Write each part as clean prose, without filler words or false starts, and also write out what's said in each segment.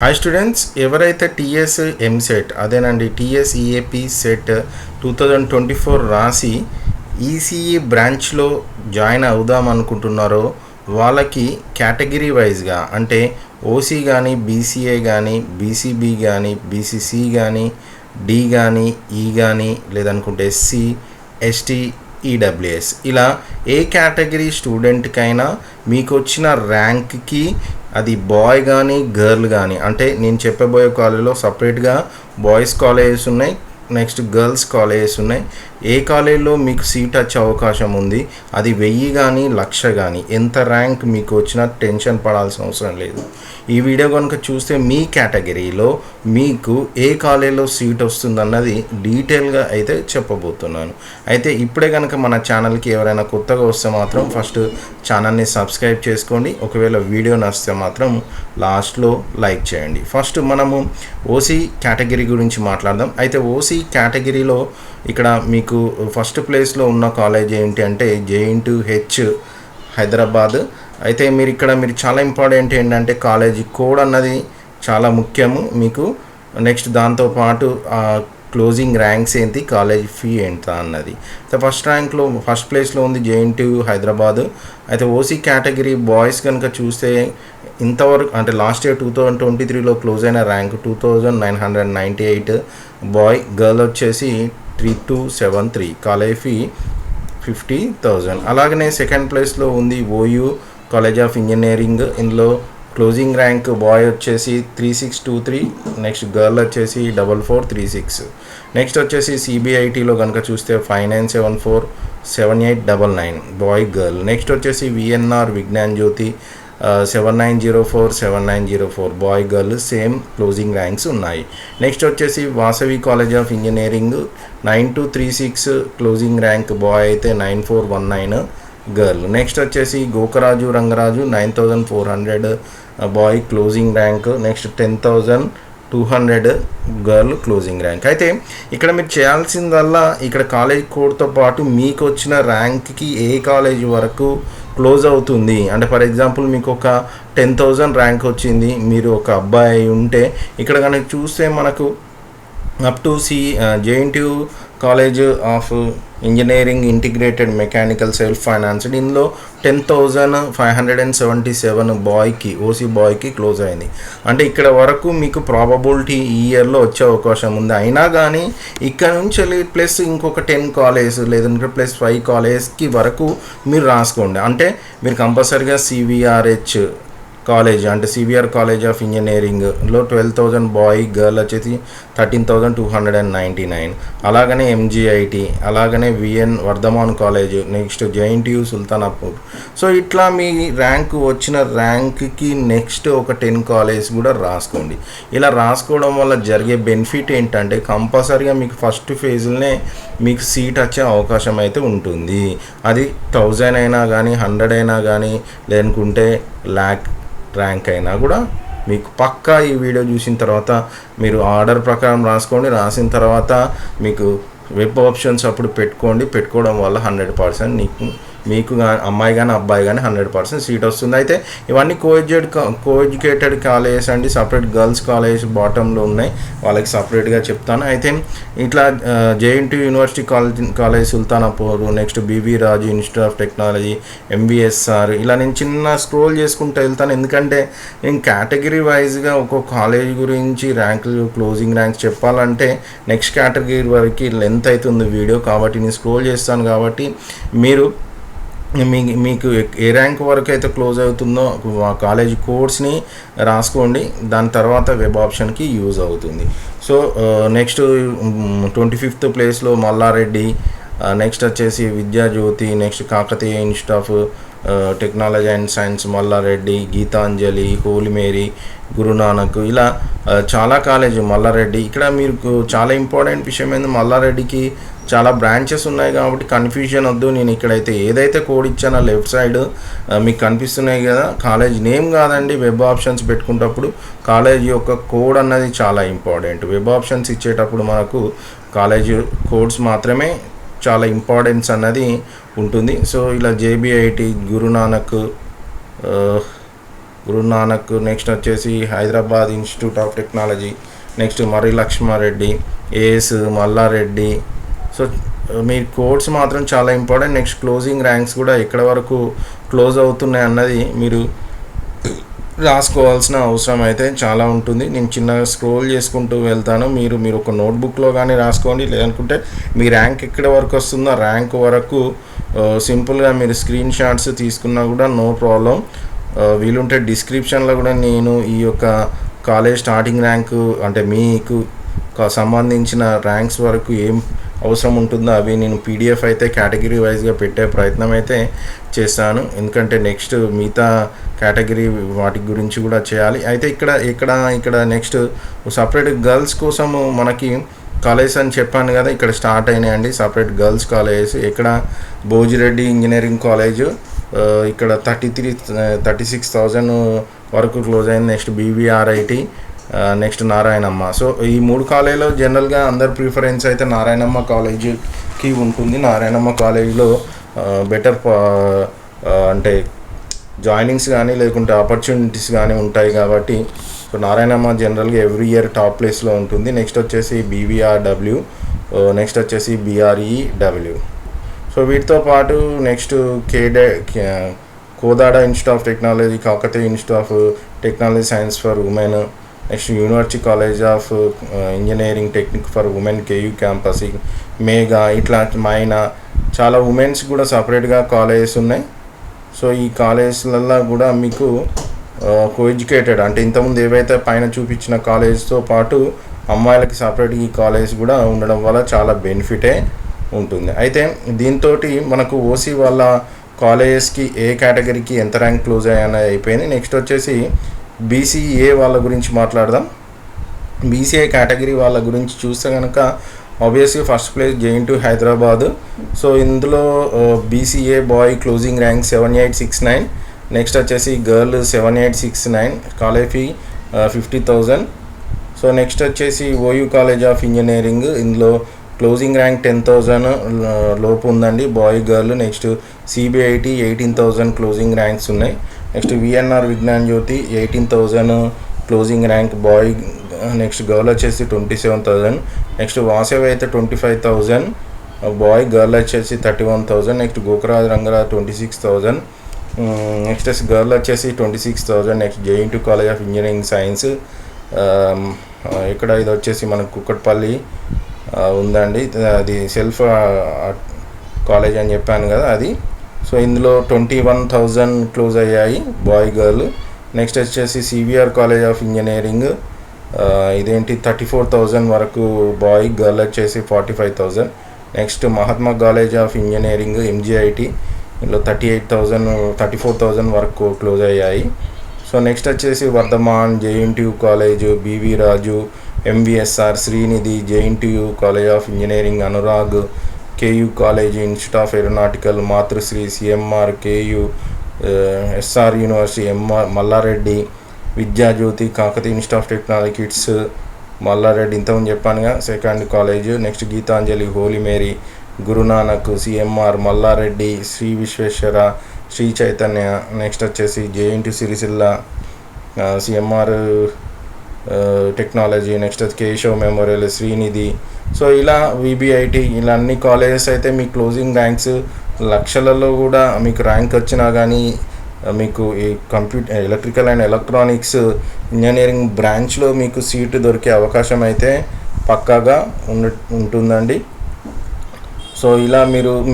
Hi students, ఎవరైతే TS EAMCET అదేనండి TS EAP set 2024 రాసి ఈసీఈ బ్రాంచ్లో జాయిన్ అవుదాం అనుకుంటున్నారో వాళ్ళకి కేటగిరీ వైజ్గా అంటే ఓసీ కానీ బీసీఏ కానీ బీసీబీ కానీ బీసీసీ కానీ డి కానీ ఈ కానీ లేదనుకుంటే ఎస్సీ ఎస్టీ ఈడబ్ల్యూఎస్ ఇలా ఏ కేటగిరీ స్టూడెంట్కైనా మీకు వచ్చిన ర్యాంక్కి అది బాయ్ కానీ గర్ల్ కానీ అంటే నేను చెప్పబోయే కాలేజీలో సపరేట్గా బాయ్స్ కాలేజెస్ ఉన్నాయి, నెక్స్ట్ గర్ల్స్ కాలేజెస్ ఉన్నాయి. ఏ కాలేజీలో మీకు సీట్ వచ్చే అవకాశం ఉంది, అది 1000 కానీ 1,00,000 కానీ ఎంత ర్యాంక్ మీకు వచ్చినా టెన్షన్ పడాల్సిన అవసరం లేదు. ఈ వీడియో కనుక చూస్తే మీ కేటగిరీలో మీకు ఏ కాలేజీలో సీట్ వస్తుందన్నది డీటెయిల్గా అయితే చెప్పబోతున్నాను. అయితే ఇప్పుడే కనుక మన ఛానల్కి ఎవరైనా కొత్తగా వస్తే మాత్రం ఫస్ట్ ఛానల్ని సబ్స్క్రైబ్ చేసుకోండి. ఒకవేళ వీడియో నచ్చితే మాత్రం లాస్ట్లో లైక్ చేయండి. ఫస్ట్ మనము ఓసీ కేటగిరీ గురించి మాట్లాడదాం. అయితే ఓసీ కేటగిరీలో ఇక్కడ మీకు ఫస్ట్ ప్లేస్లో ఉన్న కాలేజ్ ఏంటి అంటే JNTU హైదరాబాద్. అయితే మీరు చాలా ఇంపార్టెంట్ ఏంటంటే కాలేజీ కోడ్ అన్నది చాలా ముఖ్యము మీకు. నెక్స్ట్ దాంతోపాటు క్లోజింగ్ ర్యాంక్స్ ఏంటి, కాలేజ్ ఫీ ఎంత అన్నది. అయితే ఫస్ట్ ప్లేస్లో ఉంది JNTU హైదరాబాద్. అయితే ఓసీ కేటగిరీ బాయ్స్ కనుక చూస్తే ఇంతవరకు అంటే లాస్ట్ ఇయర్ 2023లో క్లోజ్ అయిన ర్యాంక్ 2998 బాయ్, గర్ల్ వచ్చేసి 3273, కాలేజ్ ఫీ 50,000. అలాగనే సెకండ్ ప్లేస్లో ఉంది OU కాలేజ్ ఆఫ్ ఇంజనీరింగ్. ఇందులో క్లోజింగ్ ర్యాంక్ బాయ్ వచ్చేసి 3623, నెక్స్ట్ గర్ల్ వచ్చేసి 4436. నెక్స్ట్ వచ్చేసి CBITలో కనుక చూస్తే 59747899 బాయ్ గర్ల్. నెక్స్ట్ వచ్చేసి VNR Vignan Jyothi 7904 7904 boy girl, same closing ranks ఉన్నాయి. నెక్స్ట్ వచ్చేసి Vasavi college of engineering 9236 closing rank boy అయితే 9419 గర్ల్. నెక్స్ట్ వచ్చేసి Gokaraju Rangaraju 9400 boy closing rank, next 10,200 girl closing rank. అయితే ఇక్కడ మీరు చేయాల్సిందల్లా ఇక్కడ కాలేజ్ కోడ్తో పాటు మీకు వచ్చిన ర్యాంక్కి ఏ కాలేజ్ వరకు క్లోజ్ అవుతుంది అంటే ఫర్ ఎగ్జాంపుల్ మీకు ఒక 10,000 ర్యాంక్ వచ్చింది, మీరు ఒక అబ్బాయి ఉంటే ఇక్కడ కనుక చూస్తే మనకు up to JNTU college of engineering integrated mechanical self financed, ఇందులో 10,577 బాయ్కి ఓసీ బాయ్కి క్లోజ్ అయింది. అంటే ఇక్కడ వరకు మీకు ప్రాబబిలిటీ ఈ ఇయర్లో వచ్చే అవకాశం ఉంది. అయినా కానీ ఇక్కడ నుంచి వెళ్ళి ప్లస్ ఇంకొక 10 కాలేజెస్ లేదంటే ప్లస్ 5 కాలేజెస్కి వరకు మీరు రాసుకోండి. అంటే మీరు కంపల్సరీగా CVRH కాలేజ్ అంటే CVR కాలేజ్ ఆఫ్ ఇంజనీరింగ్లో 12,000 బాయ్, గర్ల్ వచ్చేసి 13,299. అలాగనే MGIT, అలాగనే VN Vardhaman college, next JNTU Sultanpur. So ఇట్లా మీ ర్యాంక్ వచ్చిన ర్యాంక్కి నెక్స్ట్ ఒక 10 కాలేజ్ కూడా రాసుకోండి. ఇలా రాసుకోవడం వల్ల జరిగే బెనిఫిట్ ఏంటంటే కంపల్సరీగా మీకు ఫస్ట్ ఫేజ్లోనే మీకు సీట్ వచ్చే అవకాశం అయితే ఉంటుంది. అది 1000 అయినా కానీ 100 అయినా కానీ లేనుకుంటే lakh ర్యాంక్ అయినా కూడా మీకు పక్కా ఈ వీడియో చూసిన తర్వాత మీరు ఆర్డర్ ప్రకారం రాసుకోండి. రాసిన తర్వాత మీకు వెబ్ ఆప్షన్స్ అప్పుడు పెట్టుకోవడం వల్ల 100% మీకు అమ్మాయి కానీ అబ్బాయి కానీ 100% సీట్ వస్తుంది. అయితే ఇవన్నీ కోఎడ్యుకేటెడ్ కాలేజెస్ అండి. సపరేట్ గర్ల్స్ కాలేజ్ బాటంలో ఉన్నాయి, వాళ్ళకి సపరేట్గా చెప్తాను. అయితే ఇట్లా JNTU university college Sultanapur, next BV Raju institute of technology, MVSR, ఇలా నేను చిన్న స్క్రోల్ చేసుకుంటూ వెళ్తాను. ఎందుకంటే నేను కేటగిరీ వైజ్గా ఒక్కొక్క కాలేజ్ గురించి ర్యాంకులు క్లోజింగ్ ర్యాంక్స్ చెప్పాలంటే నెక్స్ట్ కేటగిరీ వరకు లెంత్ అవుతుంది వీడియో, కాబట్టి నేను స్క్రోల్ చేస్తాను. కాబట్టి మీరు మీకు ఏ ర్యాంక్ వరకు అయితే క్లోజ్ అవుతుందో ఆ కాలేజ్ కోడ్స్ని రాసుకోండి. దాని తర్వాత వెబ్ ఆప్షన్కి యూజ్ అవుతుంది. సో నెక్స్ట్ 25th ప్లేస్లో మల్లారెడ్డి, నెక్స్ట్ వచ్చేసి Vidyajyothi, next Kakatiya institute of technology and science Mallareddy, Geetanjali, Holy Mary, Gurunanak, ఇలా చాలా కాలేజ్ మల్లారెడ్డి. ఇక్కడ మీకు చాలా ఇంపార్టెంట్ విషయం ఏంది, మల్లారెడ్డికి చాలా బ్రాంచెస్ ఉన్నాయి కాబట్టి కన్ఫ్యూజన్ వద్దు. నేను ఇక్కడైతే ఏదైతే కోడ్ ఇచ్చానో లెఫ్ట్ సైడ్ మీకు కనిపిస్తున్నాయి కదా, కాలేజ్ నేమ్ కాదండి. వెబ్ ఆప్షన్స్ పెట్టుకునేటప్పుడు కాలేజ్ యొక్క కోడ్ అన్నది చాలా ఇంపార్టెంట్. వెబ్ ఆప్షన్స్ ఇచ్చేటప్పుడు మనకు కాలేజ్ కోడ్స్ మాత్రమే చాలా ఇంపార్టెన్స్ అన్నది ఉంటుంది. సో ఇలా JBIT, గురునానక్, గురునానక్, నెక్స్ట్ వచ్చేసి Hyderabad institute of technology, next Marri Lakshmareddy, AS Mallareddy. So మీ కోడ్స్ మాత్రం చాలా ఇంపార్టెంట్. నెక్స్ట్ క్లోజింగ్ ర్యాంక్స్ కూడా ఎక్కడ వరకు క్లోజ్ అవుతున్నాయి అన్నది మీరు రాసుకోవాల్సిన అవసరం అయితే చాలా ఉంటుంది. నేను చిన్నగా స్క్రోల్ చేసుకుంటూ వెళ్తాను. మీరు ఒక నోట్బుక్లో కానీ రాసుకోండి, లేదనుకుంటే మీ ర్యాంక్ ఎక్కడ వరకు వస్తుందో ర్యాంక్ వరకు సింపుల్గా మీరు స్క్రీన్ షాట్స్ తీసుకున్నా కూడా నో ప్రాబ్లం. వీలుంటే డిస్క్రిప్షన్లో కూడా నేను ఈ యొక్క కాలేజ్ స్టార్టింగ్ ర్యాంకు అంటే మీకు సంబంధించిన ర్యాంక్స్ వరకు ఏం అవసరం ఉంటుందో అవి నేను పీడిఎఫ్ అయితే కేటగిరీ వైజ్గా పెట్టే ప్రయత్నం అయితే చేస్తాను. ఎందుకంటే నెక్స్ట్ మిగతా కేటగిరీ వాటి గురించి కూడా చేయాలి. అయితే ఇక్కడ నెక్స్ట్ సపరేట్ గర్ల్స్ కోసము మనకి కాలేజ్ అని చెప్పాను కదా, ఇక్కడ స్టార్ట్ అయినాయండి సపరేట్ గర్ల్స్ కాలేజెస్. ఇక్కడ భోజిరెడ్డి ఇంజనీరింగ్ కాలేజ్ ఇక్కడ 36,000 వరకు క్లోజ్ అయింది. Next BVRIT, next Narayanamma. So ఈ 3 కాలేజీలో జనరల్గా అందరు ప్రిఫరెన్స్ అయితే నారాయణమ్మ కాలేజీకి ఉంటుంది. నారాయణమ్మ కాలేజీలో బెటర్ అంటే జాయినింగ్స్ కానీ లేకుంటే ఆపర్చునిటీస్ కానీ ఉంటాయి కాబట్టి సో నారాయణమ్మ జనరల్గా ఎవ్రీ ఇయర్ టాప్ ప్లేస్లో ఉంటుంది. నెక్స్ట్ వచ్చేసి బీవీఆర్డబ్ల్యూ, నెక్స్ట్ వచ్చేసి బీఆర్ఈడబ్ల్యూ. సో వీటితో పాటు next Kodad institute of technology, Kakatiya institute of technology science for women, next university college of engineering technique for women KU campus, Megha, ఇట్లా మైనా చాలా ఉమెన్స్ కూడా సపరేట్గా కాలేజెస్ ఉన్నాయి. సో ఈ కాలేజెస్లలో కూడా మీకు కోఎడ్యుకేటెడ్ అంటే ఇంతకుముందు ఏవైతే పైన చూపించిన కాలేజ్తో పాటు అమ్మాయిలకి సపరేట్ ఈ కాలేజ్ కూడా ఉండడం వల్ల చాలా బెనిఫిటే ఉంటుంది. అయితే దీంతో మనకు ఓసీ వాళ్ళ కాలేజెస్కి ఏ కేటగిరీకి ఎంత ర్యాంక్ క్లోజ్ అయ్యాయని అయిపోయింది. నెక్స్ట్ వచ్చేసి బీసీఏ వాళ్ళ గురించి మాట్లాడదాం. బీసీఏ కేటగిరీ వాళ్ళ గురించి చూస్తే కనుక obviously first place JNTU Hyderabad. So ఇందులో BCA boy closing rank 7869, next వచ్చేసి girl 7869, college fee 50,000. So next వచ్చేసి ఓయూ కాలేజ్ ఆఫ్ ఇంజనీరింగ్, ఇందులో క్లోజింగ్ ర్యాంక్ 10,000 లోపు ఉందండి boy girl. Next CBIT 18,000 closing ranks ఉన్నాయి. Next VNR Vignan Jyothi 18,000 closing rank boy. Next girl వచ్చేసి 27,000. Next Vasavi అయితే 25,000 bye, girl వచ్చేసి 31,000. Next Gokaraj Rangaraj 26,000. Next girl వచ్చేసి 26,000. Next JNTU college of engineering science ఇక్కడ ఇది వచ్చేసి మనకు కుక్కట్పల్లి ఉందండి, అది సెల్ఫ్ కాలేజ్ అని చెప్పాను కదా అది. సో ఇందులో 21,000 క్లోజ్ అయ్యాయి బాయ్ గర్ల్. నెక్స్ట్ వచ్చేసి సివిఆర్ కాలేజ్ ఆఫ్ ఇంజనీరింగ్, ఇదేంటి 34,000 వరకు బాయ్, గర్ల్ వచ్చేసి 45,000. Next Mahatma college of engineering MGIT, ఇందులో 34,000 వరకు క్లోజ్ అయ్యాయి. సో నెక్స్ట్ వచ్చేసి Vardhaman, JNTU college, BV Raju, MVSR, Srinidhi, JNTU college of engineering Anurag, KU college, institute of aeronautical, Matrusri, CMR, KU, SR university, MR Mallareddy, Vidyajyothi, Kakatiya institute of technology KITS Mallareddy ఇంతకుముందు చెప్పానుగా second college. Next Gitanjali, Holy Mary, Gurunanak, CMR Mallareddy, Sri Vishweshwara, Sri Chaitanya. Next వచ్చేసి JNTU Sircilla, CMR technology. Next Keshav memorial, Srinidhi. So ఇలా VBIT, ఇలా అన్ని colleges అయితే మీ closing ranks లక్షలలో కూడా మీకు rank వచ్చినా కానీ మీకు ఈ ఎలక్ట్రికల్ అండ్ ఎలక్ట్రానిక్స్ ఇంజనీరింగ్ బ్రాంచ్లో మీకు సీటు దొరికే అవకాశం అయితే పక్కాగా ఉంటుందండి. సో ఇలా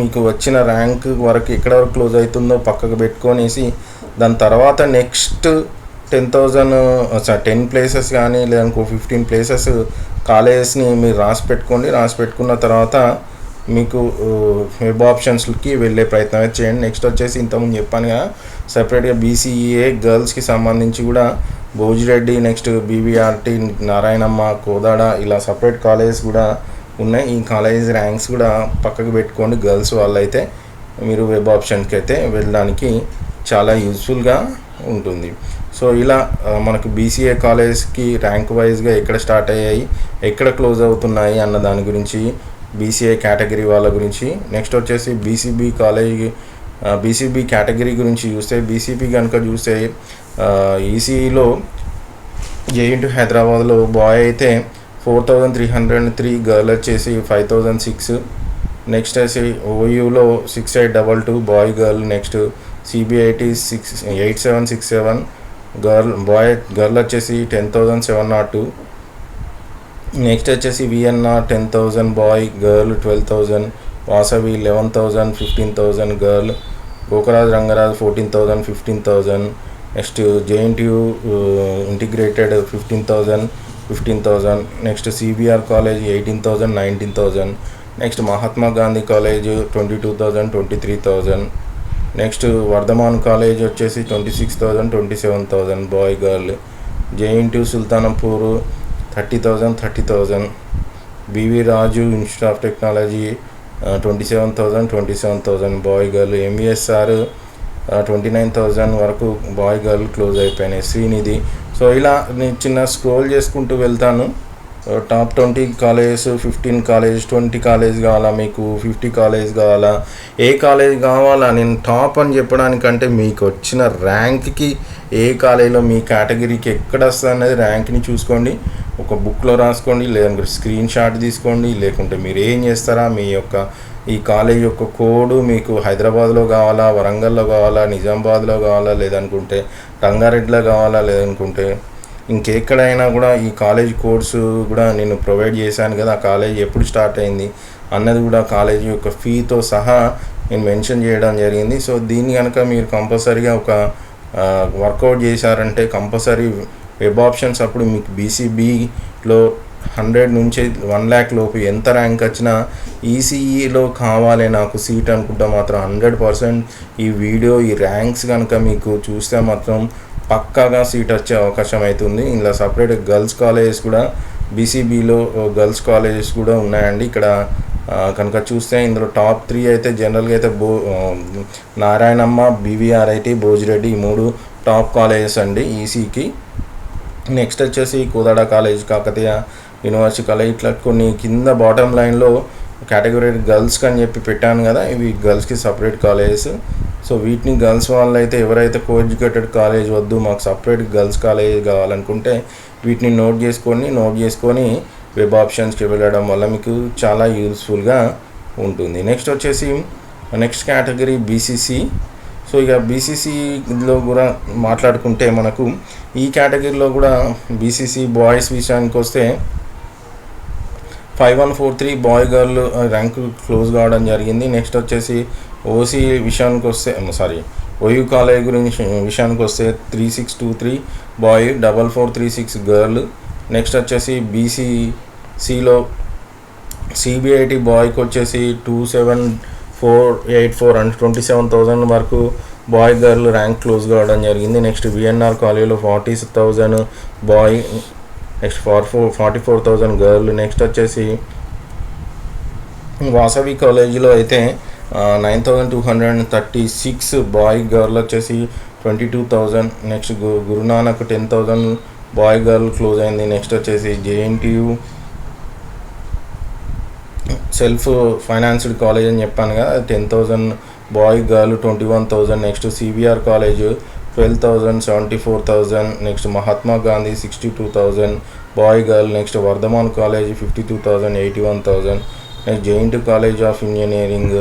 మీకు వచ్చిన ర్యాంక్ వరకు ఎక్కడ వరకు క్లోజ్ అవుతుందో పక్కకు పెట్టుకొనేసి దాని తర్వాత నెక్స్ట్ 10 ప్లేసెస్ కానీ లేదనుకో 15 ప్లేసెస్ కాలేజెస్ని మీరు రాసి పెట్టుకున్న తర్వాత మీకు వెబ్ ఆప్షన్స్కి వెళ్ళే ప్రయత్నం అయితే చేయండి. నెక్స్ట్ వచ్చేసి ఇంతకుముందు చెప్పానుగా సపరేట్గా బీసీఏ గర్ల్స్కి సంబంధించి కూడా భోజిరెడ్డి, నెక్స్ట్ బీవీఆర్టీ, నారాయణమ్మ, కోదాడ ఇలా సపరేట్ కాలేజెస్ కూడా ఉన్నాయి. ఈ కాలేజ్ ర్యాంక్స్ కూడా పక్కకు పెట్టుకోండి. గర్ల్స్ వాళ్ళైతే మీరు వెబ్ ఆప్షన్స్కి అయితే వెళ్ళడానికి చాలా యూజ్ఫుల్గా ఉంటుంది. సో ఇలా మనకు బీసీఏ కాలేజ్కి ర్యాంక్ వైజ్గా ఎక్కడ స్టార్ట్ అయ్యాయి, ఎక్కడ క్లోజ్ అవుతున్నాయి అన్న దాని గురించి బీసీఏ కేటగిరీ వాళ్ళ గురించి. నెక్స్ట్ వచ్చేసి బీసీబీ కాలేజ్ బీసీబీ కేటగిరీ గురించి చూస్తే బీసీబీ కనుక చూస్తే ఈసీఈలో జేఎన్టీ హైదరాబాద్లో బాయ్ అయితే 4303, గర్ల్ వచ్చేసి 5006. నెక్స్ట్ వచ్చి ఓయూలో 6822 boy girl. Next CBIT 8767 girl వచ్చేసి 10,702. నెక్స్ట్ వచ్చేసి VNR 10,000 boy, girl 12,000. Vasavi 11,000 15,000 girl. Gokaraj Rangaraj 14,000 15,000. Next JNTU integrated 15,000. Next CBR college 18,000 19,000. Next Mahatma Gandhi college 22,000 23,000. Next Vardhaman college వచ్చేసి 26,000 27,000 boy girl. JNTU Sultanapur 30,000. BV Raju institute of technology 27,000 boy girl. MVSR 29,000 వరకు boy girl close అయిపోయినాయి. Srinidhi. So ఇలా నేను చిన్న scroll చేసుకుంటూ వెళ్తాను. టాప్ 20 కాలేజెస్, 15 కాలేజ్, 20 కాలేజ్ కావాలా, మీకు 50 కాలేజ్ కావాలా, ఏ కాలేజ్ కావాలా, నేను టాప్ అని చెప్పడానికంటే మీకు వచ్చిన ర్యాంక్కి ఏ కాలేజీలో మీ కేటగిరీకి ఎక్కడ వస్తుంది అనేది ర్యాంక్ని చూసుకోండి. ఒక బుక్లో రాసుకోండి, లేదంటే స్క్రీన్ షాట్ తీసుకోండి. లేకుంటే మీరు ఏం చేస్తారా, మీ యొక్క ఈ కాలేజ్ యొక్క కోడ్ మీకు హైదరాబాద్లో కావాలా, వరంగల్లో కావాలా, నిజామాబాద్లో కావాలా, లేదనుకుంటే రంగారెడ్డిలో కావాలా, లేదనుకుంటే ఇంకెక్కడైనా కూడా ఈ కాలేజ్ కోర్సు కూడా నేను ప్రొవైడ్ చేశాను కదా. ఆ కాలేజ్ ఎప్పుడు స్టార్ట్ అయింది అన్నది కూడా కాలేజీ యొక్క ఫీతో సహా నేను మెన్షన్ చేయడం జరిగింది. సో దీన్ని కనుక మీరు కంపల్సరీగా ఒక వర్కౌట్ చేశారంటే కంపల్సరీ వెబ్ ఆప్షన్స్ అప్పుడు మీకు బీసీబీలో 100 నుంచి 1 lakh లోపు ఎంత ర్యాంక్ వచ్చినా ఈసీఈలో కావాలి నాకు సీట్ అనుకుంటే మాత్రం 100% ఈ వీడియో ఈ ర్యాంక్స్ కనుక మీకు చూస్తే మాత్రం పక్కాగా సీట్ వచ్చే అవకాశం అవుతుంది. ఇలా సపరేట్ గర్ల్స్ కాలేజెస్ కూడా బీసీబీలో గర్ల్స్ కాలేజెస్ కూడా ఉన్నాయండి. ఇక్కడ కనుక చూస్తే ఇందులో టాప్ 3 అయితే జనరల్గా అయితే నారాయణమ్మ, బీవీఆర్ఐటి, భోజిరెడ్డి ఈ 3 టాప్ కాలేజెస్ అండి ఈసీకి. నెక్స్ట్ వచ్చేసి Kodad college, Kakatiya university college, ఇట్లా కొన్ని కింద బాటమ్ లైన్లో కేటగిరీ గర్ల్స్కి అని చెప్పి పెట్టాను కదా, ఇవి గర్ల్స్కి సపరేట్ కాలేజెస్. సో వీటిని గర్ల్స్ వాళ్ళు అయితే ఎవరైతే కో ఎడ్యుకేటెడ్ కాలేజ్ వద్దు మాకు సపరేట్ గర్ల్స్ కాలేజ్ కావాలనుకుంటే వీటిని నోట్ చేసుకొని వెబ్ ఆప్షన్స్కి వెళ్ళడం వల్ల మీకు చాలా యూస్ఫుల్గా ఉంటుంది. నెక్స్ట్ వచ్చేసి నెక్స్ట్ కేటగిరీ బీసీసీ. సో ఇక బీసీసీలో కూడా మాట్లాడుకుంటే మనకు ఈ కేటగిరీలో కూడా బీసీసీ బాయ్స్ విషయానికి వస్తే 5143 బాయ్ గర్ల్ ర్యాంక్ క్లోజ్ కావడం జరిగింది. నెక్స్ట్ వచ్చేసి ఓసీ విషయానికి వస్తే ఓయూ కాలేజ్ విషయానికి వస్తే 3623 బాయ్, 4436 గర్ల్. నెక్స్ట్ వచ్చేసి బీసీసీలో సిబిఐటి బాయ్కి వచ్చేసి 27484 అంటే 27,000 వరకు బాయ్ గర్ల్ ర్యాంక్ క్లోజ్ కావడం జరిగింది. నెక్స్ట్ విఎన్ఆర్ కాలేజ్లో 40,000 బాయ్, నెక్స్ట్ 44,000 గర్ల్. నెక్స్ట్ వచ్చేసి వాసవి కాలేజీలో అయితే 9,236 బాయ్, గర్ల్ వచ్చేసి 22,000. Next Gurunanak 10,000 boy girl close అయింది. నెక్స్ట్ వచ్చేసి జేఎన్టీయూ సెల్ఫ్ ఫైనాన్స్డ్ కాలేజ్ అని చెప్పాను కదా, 10,000 boy girl 21,000. Next CBR college 12,000 74,000. Next Mahatma Gandhi 62,000 boy girl. Next Vardhaman college 52,000 81,000. Next JNT college of engineering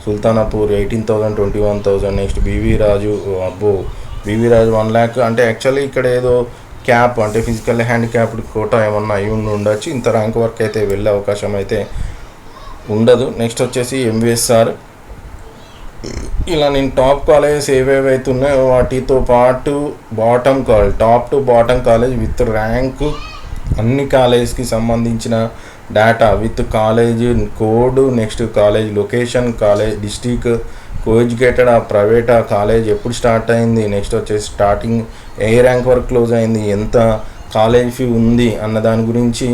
Sultanapur 18,000 21,000. Next BV Raju 1 lakh అంటే యాక్చువల్లీ ఇక్కడ ఏదో క్యాప్ అంటే ఫిజికల్ హ్యాండిక్యాప్డ్ కోటా ఏమన్నా అయి ఉండొచ్చు, ఇంత ర్యాంక్ వరకు అయితే వెళ్ళే అవకాశం అయితే ఉండదు. నెక్స్ట్ వచ్చేసి ఎంవిఎస్ఆర్. ఇలా నేను టాప్ కాలేజెస్ ఏవేవైతే ఉన్నాయో వాటితో పాటు top to bottom college with rank అన్ని కాలేజ్కి సంబంధించిన data with college code, next college location, college district, co educated ఆ ప్రైవేట్ ఆ కాలేజ్ ఎప్పుడు స్టార్ట్ అయింది, నెక్స్ట్ వచ్చేసి స్టార్టింగ్ ఏ ర్యాంక్ వరకు క్లోజ్ అయింది, ఎంత కాలేజ్ ఫీ ఉంది అన్న దాని గురించి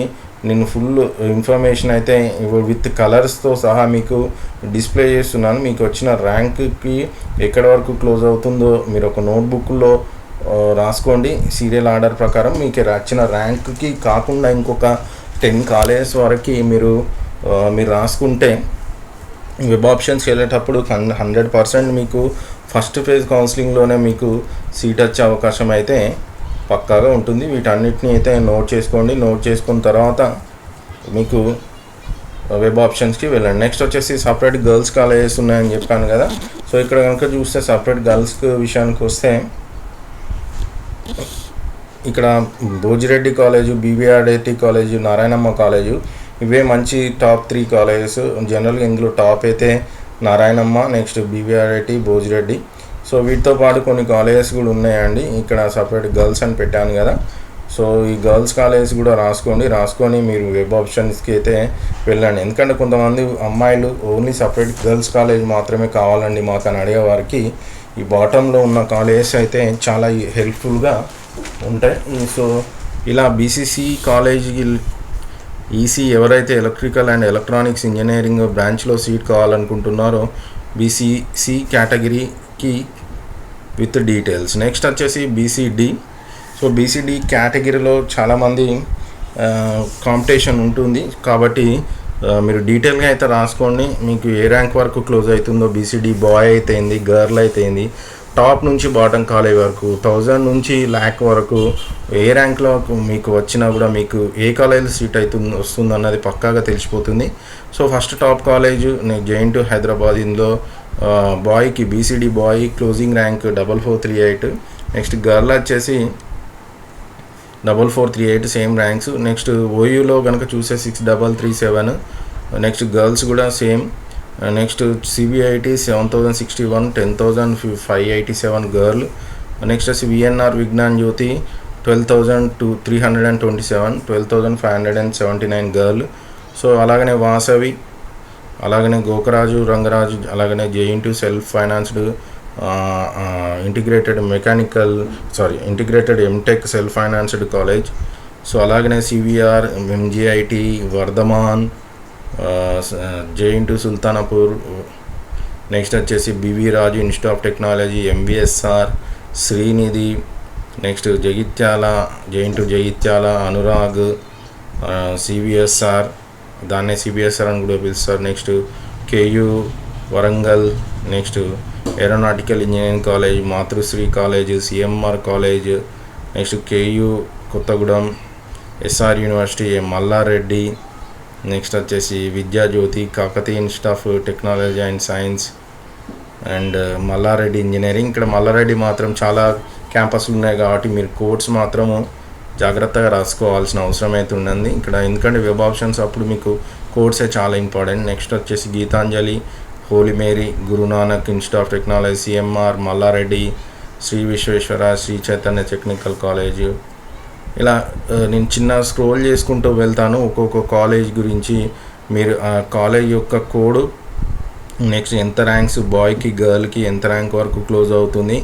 నేను ఫుల్ ఇన్ఫర్మేషన్ అయితే విత్ కలర్స్తో సహా మీకు డిస్ప్లే చేస్తున్నాను. మీకు వచ్చిన ర్యాంక్కి ఎక్కడి వరకు క్లోజ్ అవుతుందో మీరు ఒక నోట్బుక్లో రాసుకోండి. సీరియల్ ఆర్డర్ ప్రకారం మీకు వచ్చిన ర్యాంక్కి కాకుండా ఇంకొక 10 కాలేజెస్ వరకు మీరు రాసుకుంటే వెబ్ ఆప్షన్స్కి వెళ్ళేటప్పుడు 100% మీకు ఫస్ట్ ఫేజ్ కౌన్సిలింగ్లోనే మీకు సీట్ వచ్చే అవకాశం అయితే పక్కాగా ఉంటుంది. వీటన్నిటిని అయితే నోట్ చేసుకోండి. నోట్ చేసుకున్న తర్వాత మీకు వెబ్ ఆప్షన్స్కి వెళ్ళండి. నెక్స్ట్ వచ్చేసి సపరేట్ గర్ల్స్ కాలేజెస్ ఉన్నాయని చెప్పాను కదా. సో ఇక్కడ కనుక చూస్తే సపరేట్ గర్ల్స్ విషయానికి వస్తే ఇక్కడ Bhojireddy college, BVRIT college, Narayanamma college, ఇవే మంచి టాప్ 3 కాలేజెస్. జనరల్గా ఇందులో టాప్ అయితే Narayanamma, next BVRIT, Bhojireddy. So వీటితో పాటు కొన్ని కాలేజెస్ కూడా ఉన్నాయండి. ఇక్కడ సపరేట్ గర్ల్స్ అని పెట్టాను కదా. సో ఈ గర్ల్స్ కాలేజెస్ కూడా రాసుకొని మీరు వెబ్ ఆప్షన్స్కి అయితే వెళ్ళండి. ఎందుకంటే కొంతమంది అమ్మాయిలు ఓన్లీ సపరేట్ గర్ల్స్ కాలేజ్ మాత్రమే కావాలండి మాకు అని అడిగేవారికి ఈ బాటంలో ఉన్న కాలేజెస్ అయితే చాలా హెల్ప్ఫుల్గా ఉంటాయి. సో ఇలా బీసీసీ కాలేజీకి ఈసీ ఎవరైతే ఎలక్ట్రికల్ అండ్ ఎలక్ట్రానిక్స్ ఇంజనీరింగ్ బ్రాంచ్లో సీట్ కావాలనుకుంటున్నారో బీసీసీ కేటగిరీకి విత్ డీటెయిల్స్. నెక్స్ట్ వచ్చేసి బీసీడీ. సో బీసీడీ కేటగిరీలో చాలామంది కాంపిటీషన్ ఉంటుంది కాబట్టి మీరు డీటెయిల్గా అయితే రాసుకోండి. మీకు ఏ ర్యాంక్ వరకు క్లోజ్ అవుతుందో, బీసీడీ బాయ్ అయితే ఏంది, గర్ల్ అయితే ఏంది, టాప్ నుంచి బాటమ్ కాలేజ్ వరకు 1000 నుంచి 1,00,000 వరకు ఏ ర్యాంక్లో మీకు వచ్చినా కూడా మీకు ఏ కాలేజీలో సీట్ వస్తుంది అన్నది పక్కాగా తెలిసిపోతుంది. So first top college JNTU Hyderabad. ఇందులో బాయ్కి BCD boy closing rank 4438. Next girl వచ్చేసి 4438 సేమ్ ర్యాంక్స్. నెక్స్ట్ ఓయూలో కనుక చూసే 6337. నెక్స్ట్ గర్ల్స్ కూడా same. Next CBIT 7061, 10,587 girl. Next వచ్చి VNR Vignan Jyothi 12,327, 12,579 girl. So అలాగనే వాసవి, అలాగనే గోకరాజు రంగరాజు, అలాగనే JNTU self financed integrated MTech self financed college. So అలాగనే CVR, MGIT, Vardhaman, JNTU Sultanapur. Next వచ్చేసి BV Raju institute of technology, MVSR, Srinidhi. Next Jagtial, JNTU Jagtial, Anurag, CVSR, దాన్నే CBSR అని కూడా పిలుస్తారు. Next KU Warangal. Next aeronautical engineering college, Matrusri college, CMR college. Next KU Kothagudem, SR university, Mallareddy. Next వచ్చేసి Vidyajyothi, Kakatiya institute of technology and science and Mallareddy engineering. ఇక్కడ మల్లారెడ్డి మాత్రం చాలా క్యాంపస్లు ఉన్నాయి కాబట్టి మీరు కోర్స్ మాత్రము జాగ్రత్తగా రాసుకోవాల్సిన అవసరం అయితే ఉన్నది ఇక్కడ. ఎందుకంటే వెబ్ ఆప్షన్స్ అప్పుడు మీకు కోర్సే చాలా ఇంపార్టెంట్. నెక్స్ట్ వచ్చేసి Geetanjali, Holy Mary, Gurunanak institute of technology, CMR, Mallareddy, Sri Vishweshwara, Sri Chaitanya technical college. ఇలా నేను చిన్న స్క్రోల్ చేసుకుంటూ వెళ్తాను ఒక్కొక్క కాలేజ్ గురించి. మీరు ఆ కాలేజ్ యొక్క కోడ్, నెక్స్ట్ ఎంత ర్యాంక్స్ బాయ్కి గర్ల్కి ఎంత ర్యాంక్ వరకు క్లోజ్ అవుతుంది,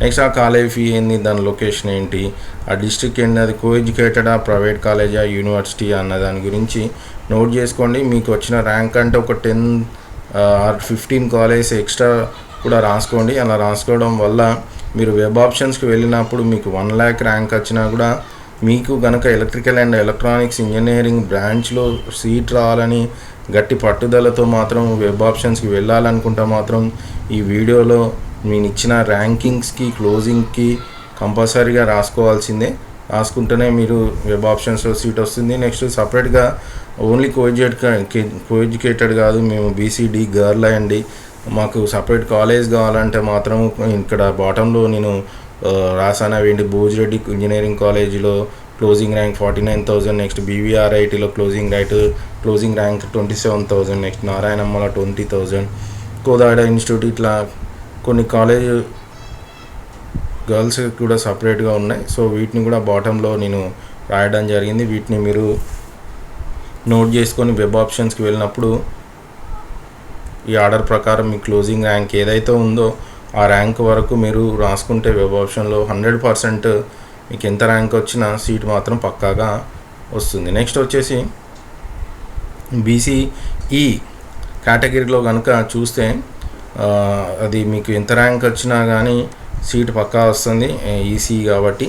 నెక్స్ట్ ఆ కాలేజ్ ఫీ ఏంది, దాని లొకేషన్ ఏంటి, ఆ డిస్ట్రిక్ట్ ఏంటి, అది కో ఎడ్యుకేటెడా, ప్రైవేట్ కాలేజా, యూనివర్సిటీ అన్న దాని గురించి నోట్ చేసుకోండి. మీకు వచ్చిన ర్యాంక్ అంటే ఒక 10 or 15 కాలేజెస్ ఎక్స్ట్రా కూడా రాసుకోండి. అలా రాసుకోవడం వల్ల మీరు వెబ్ ఆప్షన్స్కి వెళ్ళినప్పుడు మీకు 1 lakh ర్యాంక్ వచ్చినా కూడా మీకు కనుక ఎలక్ట్రికల్ అండ్ ఎలక్ట్రానిక్స్ ఇంజనీరింగ్ బ్రాంచ్లో సీట్ రావాలని గట్టి పట్టుదలతో మాత్రం వెబ్ ఆప్షన్స్కి వెళ్ళాలనుకుంటే మాత్రం ఈ వీడియోలో నేను ఇచ్చిన ర్యాంకింగ్స్కి క్లోజింగ్కి కంపల్సరీగా రాసుకోవాల్సిందే. రాసుకుంటేనే మీరు వెబ్ ఆప్షన్స్లో సీట్ వస్తుంది. నెక్స్ట్ సపరేట్గా ఓన్లీ కో ఎడ్యుకేటెడ్ కాదు, మేము బీసీడీ గర్ల్ అండి, మాకు సపరేట్ కాలేజ్ కావాలంటే మాత్రం ఇక్కడ బాటంలో నేను రాసాను. అవేంటి, భోజిరెడ్డి ఇంజనీరింగ్ కాలేజీలో క్లోజింగ్ ర్యాంక్ 49,000. నెక్స్ట్ బీవీఆర్ఐటీలో క్లోజింగ్ ర్యాంక్ 27,000. నెక్స్ట్ నారాయణమ్మలో 20,000. కోదాడ ఇన్స్టిట్యూట్, ఇట్లా కొన్ని కాలేజ్ గర్ల్స్ కూడా సపరేట్గా ఉన్నాయి. సో వీటిని కూడా బాటంలో నేను రాయడం జరిగింది. వీటిని మీరు నోట్ చేసుకొని వెబ్ ఆప్షన్స్కి వెళ్ళినప్పుడు ఈ ఆర్డర్ ప్రకారం మీ క్లోజింగ్ ర్యాంక్ ఏదైతే ఉందో ఆ ర్యాంక్ వరకు మీరు రాసుకుంటే వెబ్ ఆప్షన్లో 100% మీకు ఎంత ర్యాంక్ వచ్చినా సీట్ మాత్రం పక్కాగా వస్తుంది. నెక్స్ట్ వచ్చేసి బీసీఈ కేటగిరీలో కనుక చూస్తే అది మీకు ఎంత ర్యాంక్ వచ్చినా కానీ సీట్ పక్కా వస్తుంది, ఈసీ కాబట్టి.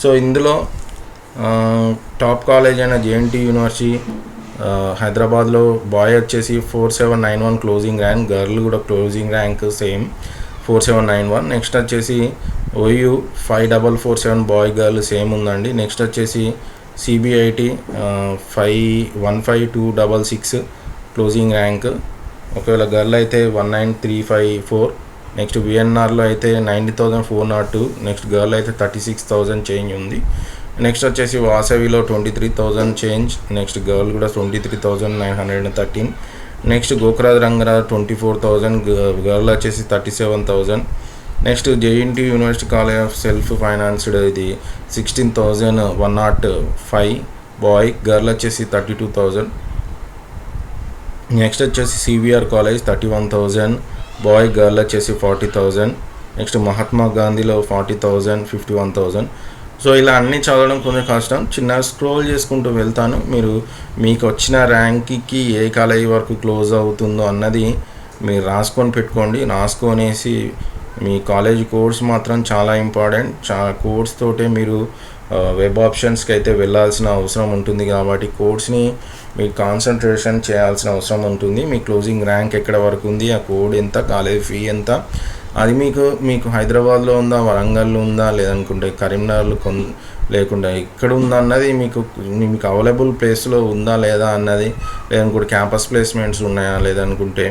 సో ఇందులో టాప్ కాలేజ్ అయిన జేఎన్టీయూ యూనివర్సిటీ, హైదరాబాద్లో బాయ్ వచ్చేసి 4791 క్లోజింగ్ ర్యాంక్, గర్ల్ కూడా క్లోజింగ్ ర్యాంక్ సేమ్ 4791. నెక్స్ట్ వచ్చేసి OU 5447 బాయ్ గర్ల్ సేమ్ ఉందండి. నెక్స్ట్ వచ్చేసి CBIT 515266 క్లోజింగ్ ర్యాంక్, ఒకవేళ గర్ల్ అయితే 19354. నెక్స్ట్ VNRలో అయితే 90,402, నెక్స్ట్ గర్ల్ అయితే 36,000 చేంజ్ ఉంది. నెక్స్ట్ వచ్చేసి వాసవిలో 23,000 చేంజ్, నెక్స్ట్ గర్ల్ కూడా 23,913. నెక్స్ట్ గోకురాజ్ రంగరాజ్ 24,000, గర్ల్ వచ్చేసి 37,000. Next JNT university college of self financed ఇది 16,105 బాయ్, గర్ల్ వచ్చేసి 32,000. నెక్స్ట్ వచ్చేసి CVR కాలేజ్ 31,000 బాయ్, గర్ల్ వచ్చేసి 40,000. నెక్స్ట్ మహాత్మా గాంధీలో 40,000, 51,000. సో ఇలా అన్నీ చదవడం కొంచెం కష్టం, చిన్న స్క్రోల్ చేసుకుంటూ వెళ్తాను. మీకు వచ్చిన ర్యాంక్కి ఏ కాలేజీ వరకు క్లోజ్ అవుతుందో అన్నది మీరు రాసుకొని పెట్టుకోండి. రాసుకొనేసి మీ కాలేజ్ కోర్స్ మాత్రం చాలా ఇంపార్టెంట్. కోర్స్ తోటే మీరు వెబ్ ఆప్షన్స్కి అయితే వెళ్ళాల్సిన అవసరం ఉంటుంది కాబట్టి కోర్స్ని మీరు కాన్సన్ట్రేషన్ చేయాల్సిన అవసరం ఉంటుంది. మీ క్లోజింగ్ ర్యాంక్ ఎక్కడ వరకు ఉంది, ఆ కోడ్ ఎంత, కాలేజ్ ఫీ ఎంత, అది మీకు హైదరాబాద్లో ఉందా, వరంగల్లో ఉందా, లేదనుకుంటే కరీంనగర్లో లేకుండా ఎక్కడ ఉందా అన్నది మీకు అవైలబుల్ ప్లేస్లో ఉందా లేదా అన్నది, లేదనుకుంటే క్యాంపస్ ప్లేస్మెంట్స్ ఉన్నాయా, లేదనుకుంటే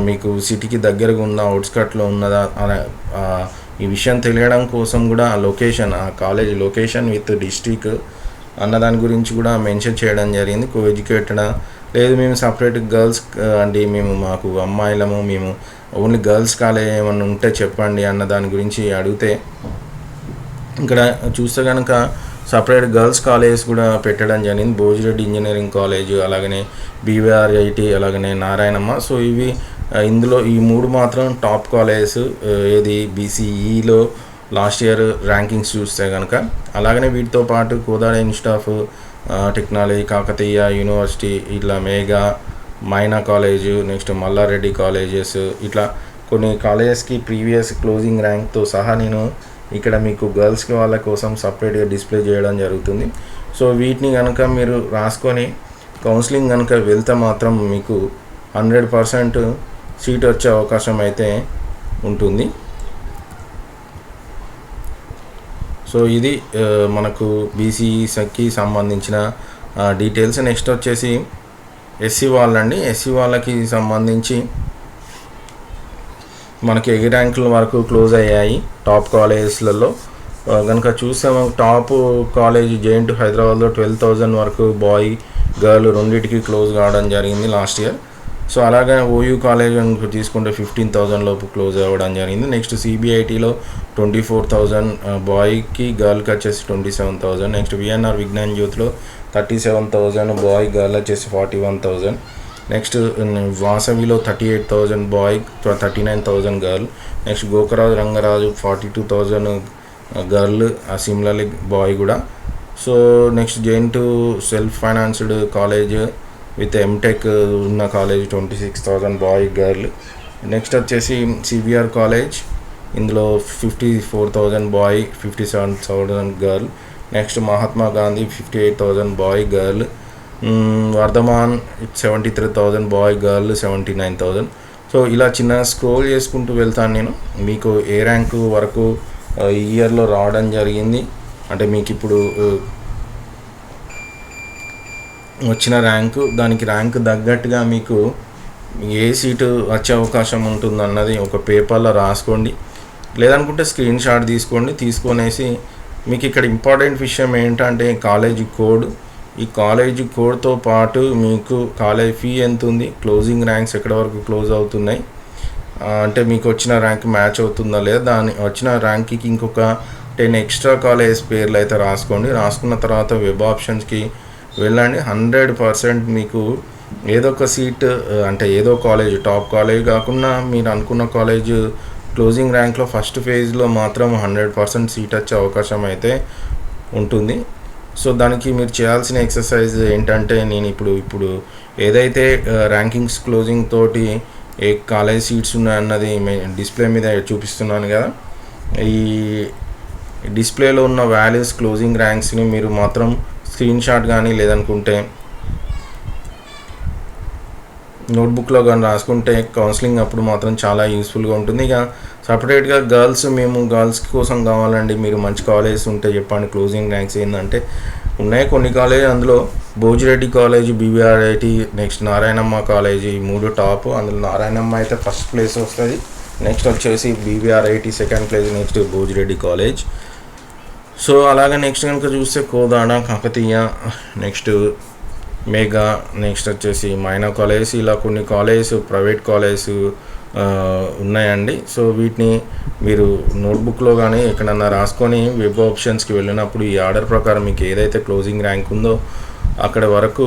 మీకు సిటీకి దగ్గరగా ఉందా, అవుట్స్కట్లో ఉన్నదా, ఈ విషయం తెలియడం కోసం కూడా ఆ లొకేషన్, ఆ కాలేజ్ లొకేషన్ విత్ డిస్ట్రిక్ట్ అన్నదాని గురించి కూడా మెన్షన్ చేయడం జరిగింది. కోఎడ్యుకేటెడ్ లేదు, మేము సపరేట్ గర్ల్స్ అండి, మాకు అమ్మాయిలము, మేము ఓన్లీ గర్ల్స్ కాలేజ్ ఏమన్నా ఉంటే చెప్పండి అన్న దాని గురించి అడిగితే, ఇక్కడ చూస్తే కనుక సపరేట్ గర్ల్స్ కాలేజెస్ కూడా పెట్టడం జరిగింది. భోజిరెడ్డి ఇంజనీరింగ్ కాలేజ్, అలాగనే BVRIT, అలాగనే నారాయణమ్మ. సో ఇందులో ఈ 3 మాత్రం టాప్ కాలేజెస్. ఏది BCEలో లాస్ట్ ఇయర్ ర్యాంకింగ్స్ చూస్తే కనుక. అలాగనే వీటితో పాటు Kodad institute of technology, Kakatiya university, ఇట్లా మేఘా, మైనా కాలేజు, నెక్స్ట్ మల్లారెడ్డి కాలేజెస్, ఇట్లా కొన్ని కాలేజెస్కి ప్రీవియస్ క్లోజింగ్ ర్యాంక్తో సహా నేను ఇక్కడ మీకు గర్ల్స్కి వాళ్ళ కోసం సపరేట్గా డిస్ప్లే చేయడం జరుగుతుంది. సో వీటిని కనుక మీరు రాసుకొని కౌన్సిలింగ్ కనుక వెళ్తే మాత్రం మీకు 100% సీట్ వచ్చే అవకాశం అయితే ఉంటుంది. సో ఇది మనకు BCEకి సంబంధించిన డీటెయిల్స్. నెక్స్ట్ వచ్చేసి SC వాళ్ళండి. SC వాళ్ళకి సంబంధించి మనకి ఏ ర్యాంకుల వరకు క్లోజ్ అయ్యాయి టాప్ కాలేజెస్లలో కనుక చూస్తే టాప్ కాలేజ్ JNT హైదరాబాద్లో 12,000 వరకు బాయ్ గర్ల్ రెండింటికి క్లోజ్ కావడం జరిగింది లాస్ట్ ఇయర్. సో అలాగే OU కాలేజ్ తీసుకుంటే 15,000 లోపు క్లోజ్ అవ్వడం జరిగింది. నెక్స్ట్ CBITలో 24,000 బాయ్కి, గర్ల్కి వచ్చేసి 27,000. నెక్స్ట్ VNR విజ్ఞాన్ జ్యోతిలో 37,000 బాయ్, గర్ల్ వచ్చేసి 41,000. నెక్స్ట్ వాసవిలో 38,000 boy, 39,000 girl. Next Gokaraju Rangaraju 42,000 girl, similarly boy కూడా. So next JNT self financed college with MTech ఉన్న కాలేజ్ 26,000 బాయ్, గర్ల్. నెక్స్ట్ వచ్చేసి CVR కాలేజ్, ఇందులో 54,000 boy, 57,000 girl. Next Mahatma Gandhi 58,000 boy, girl. Vardhaman 73,000 boy, girl 79,000. So ఇలా చిన్న scroll చేసుకుంటూ వెళ్తాను నేను. మీకు ఏ ర్యాంకు వరకు ఈ ఇయర్లో రావడం జరిగింది అంటే మీకు ఇప్పుడు వచ్చిన ర్యాంకు, దానికి ర్యాంకు తగ్గట్టుగా మీకు ఏ సీటు వచ్చే అవకాశం ఉంటుందన్నది ఒక పేపర్లో రాసుకోండి, లేదనుకుంటే స్క్రీన్ షాట్ తీసుకొనేసి మీకు ఇక్కడ ఇంపార్టెంట్ విషయం ఏంటంటే కాలేజ్ కోడ్. ఈ కాలేజ్ కోడ్తో పాటు మీకు కాలేజ్ ఫీ ఎంత ఉంది, క్లోజింగ్ ర్యాంక్స్ ఎక్కడ వరకు క్లోజ్ అవుతున్నాయి, అంటే మీకు వచ్చిన ర్యాంక్ మ్యాచ్ అవుతుందా లేదా, దాని వచ్చిన ర్యాంక్కి ఇంకొక 10 ఎక్స్ట్రా కాలేజ్ పేర్లు అయితే రాసుకోండి. రాసుకున్న తర్వాత వెబ్ ఆప్షన్స్కి వెళ్ళండి. 100% మీకు ఏదో ఒక సీట్ అంటే ఏదో కాలేజ్, టాప్ కాలేజ్ కాకుండా మీరు అనుకున్న కాలేజ్ క్లోజింగ్ ర్యాంక్లో ఫస్ట్ ఫేజ్లో మాత్రం 100% సీట్ వచ్చే అవకాశం అయితే ఉంటుంది. సో దానికి మీరు చేయాల్సిన ఎక్సర్సైజ్ ఏంటంటే, నేను ఇప్పుడు ఏదైతే ర్యాంకింగ్స్ క్లోజింగ్ తోటి ఏ కాలేజ్ సీట్స్ ఉన్నాయన్నది డిస్ప్లే మీద చూపిస్తున్నాను కదా, ఈ డిస్ప్లేలో ఉన్న వాల్యూస్ క్లోజింగ్ ర్యాంక్స్ని మీరు మాత్రం స్క్రీన్ షాట్ కానీ లేదనుకుంటే నోట్బుక్లో కానీ రాసుకుంటే కౌన్సిలింగ్ అప్పుడు మాత్రం చాలా యూస్ఫుల్గా ఉంటుంది. ఇక సపరేట్గా మేము గర్ల్స్ కోసం కావాలండి, మీరు మంచి కాలేజెస్ ఉంటే చెప్పండి. క్లోజింగ్ ర్యాంక్స్ ఏంటంటే ఉన్నాయి కొన్ని కాలేజ్, అందులో Bhojireddy college, BVRIT, next Narayanamma college, ఈ 3 టాప్. అందులో నారాయణమ్మ అయితే ఫస్ట్ ప్లేస్ వస్తుంది, నెక్స్ట్ వచ్చేసి BVRIT second place, next Bhojireddy college. So అలాగే నెక్స్ట్ కనుక చూస్తే Kodad, Kakatiya, next mega, next వచ్చేసి మైనా కాలేజ్, ఇలా కొన్ని కాలేజెస్ ప్రైవేట్ కాలేజెస్ ఉన్నాయండి. సో వీటిని మీరు నోట్బుక్లో కానీ ఎక్కడన్నా రాసుకొని వెబ్ ఆప్షన్స్కి వెళ్ళినప్పుడు ఈ ఆర్డర్ ప్రకారం మీకు ఏదైతే క్లోజింగ్ ర్యాంక్ ఉందో అక్కడ వరకు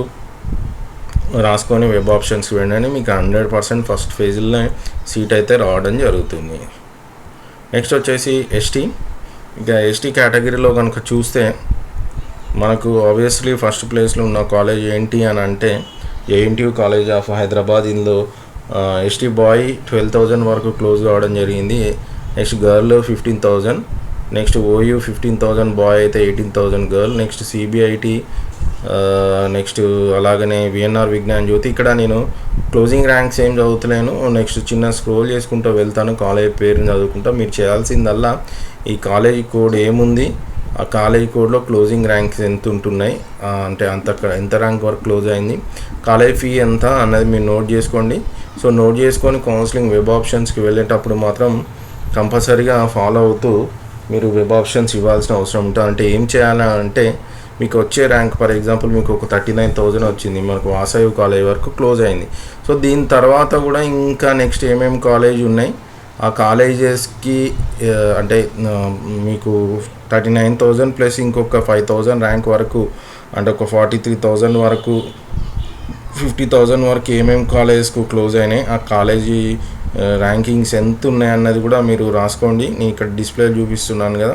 రాసుకొని వెబ్ ఆప్షన్స్కి వెళ్ళండి. మీకు 100% ఫస్ట్ ఫేజ్లో సీట్ అయితే రావడం జరుగుతుంది. నెక్స్ట్ వచ్చేసి ఎస్టీ. ఇక ఎస్టీ కేటగిరీలో కనుక చూస్తే మనకు ఆబ్వియస్లీ ఫస్ట్ ప్లేస్లో ఉన్న కాలేజ్ ఏంటి అని అంటే ఏఎన్టీయూ కాలేజ్ ఆఫ్ హైదరాబాద్. ఇందులో ఎస్టీ బాయ్ 12,000 వరకు క్లోజ్ కావడం జరిగింది. Next girl 15,000, next OU 15,000 boy అయితే 18,000 గర్ల్. నెక్స్ట్ సిబిఐటి, నెక్స్ట్ అలాగనే విఎన్ఆర్ విజ్ఞాన్ జ్యోతి. ఇక్కడ నేను క్లోజింగ్ ర్యాంక్స్ ఏం చదువుతలేను, నెక్స్ట్ చిన్న స్క్రోల్ చేసుకుంటూ వెళ్తాను, కాలేజ్ పేరుని చదువుకుంటా. మీరు చేయాల్సిందల్లా ఈ కాలేజీ కోడ్ ఏముంది, ఆ కాలేజ్ కోడ్లో క్లోజింగ్ ర్యాంక్స్ ఎంత ఉంటున్నాయి, అంటే ఎంత ర్యాంక్ వరకు క్లోజ్ అయింది, కాలేజ్ ఫీ ఎంత అన్నది మీరు నోట్ చేసుకోండి. సో నోట్ చేసుకొని కౌన్సిలింగ్ వెబ్ ఆప్షన్స్కి వెళ్ళేటప్పుడు మాత్రం కంపల్సరీగా ఫాలో అవుతూ మీరు వెబ్ ఆప్షన్స్ ఇవ్వాల్సిన అవసరం ఉంటుంది. అంటే ఏం చేయాలంటే మీకు వచ్చే ర్యాంక్, ఫర్ ఎగ్జాంపుల్ మీకు ఒక 39,000 వచ్చింది, మనకు వాసవి కాలేజ్ వరకు క్లోజ్ అయింది. సో దీని తర్వాత కూడా ఇంకా నెక్స్ట్ ఏమేమి కాలేజ్ ఉన్నాయి ఆ కాలేజెస్కి అంటే మీకు 39,000 ప్లస్ ఇంకొక 5,000 ర్యాంక్ వరకు, అంటే ఒక 43,000 వరకు, 50,000 వరకు ఏమేమి కాలేజెస్కు క్లోజ్ అయినాయి, ఆ కాలేజీ ర్యాంకింగ్స్ ఎంత ఉన్నాయి అన్నది కూడా మీరు రాసుకోండి. నేను ఇక్కడ డిస్ప్లే చూపిస్తున్నాను కదా.